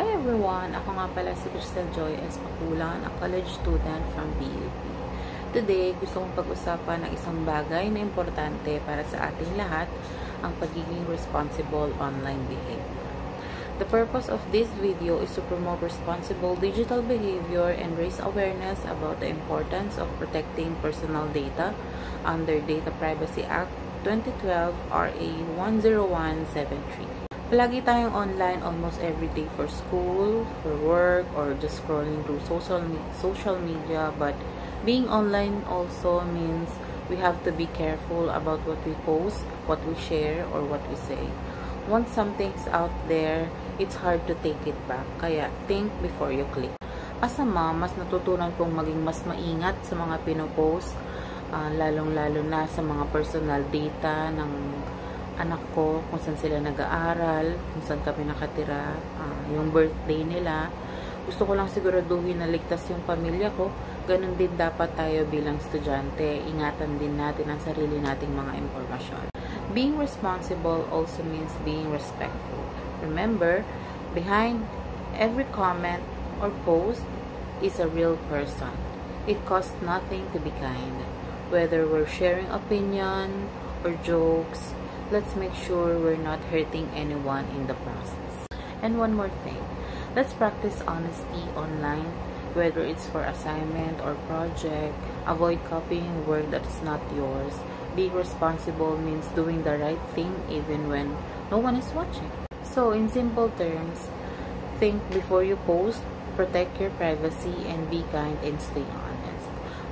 Hi everyone! Ako nga pala si Crystal Joy S. Pakulan, a college student from PUP. Today, gusto kong pag-usapan ng isang bagay na importante para sa ating lahat, ang pagiging responsible online behavior. The purpose of this video is to promote responsible digital behavior and raise awareness about the importance of protecting personal data under Data Privacy Act 2012 RA 10173. Palagi tayong online almost every day for school, for work, or just scrolling through social media. But being online also means we have to be careful about what we post, what we share, or what we say. Once something's out there, it's hard to take it back. Kaya think before you click. As a mom, mas natutunan kong maging mas maingat sa mga pinopost, lalong-lalo na sa mga personal data ng anak ko, kung saan sila nag-aaral, kung saan kami nakatira, yung birthday nila. Gusto ko lang siguraduhin na ligtas yung pamilya ko. Ganun din dapat tayo bilang estudyante. Ingatan din natin ang sarili nating mga impormasyon. Being responsible also means being respectful. Remember, behind every comment or post is a real person. It costs nothing to be kind. Whether we're sharing opinion or jokes, let's make sure we're not hurting anyone in the process. And one more thing, let's practice honesty online, whether it's for assignment or project. Avoid copying work that's not yours. Being responsible means doing the right thing even when no one is watching. So, in simple terms, think before you post, protect your privacy, and be kind and stay honest.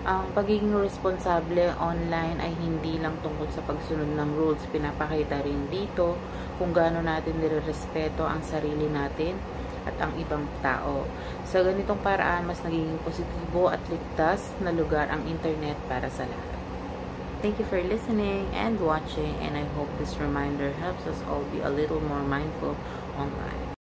Ang pagiging responsable online ay hindi lang tungkol sa pagsunod ng rules. Pinapakita rin dito kung gaano natin nirerespeto ang sarili natin at ang ibang tao. Sa ganitong paraan, mas nagiging positibo at ligtas na lugar ang internet para sa lahat. Thank you for listening and watching, and I hope this reminder helps us all be a little more mindful online.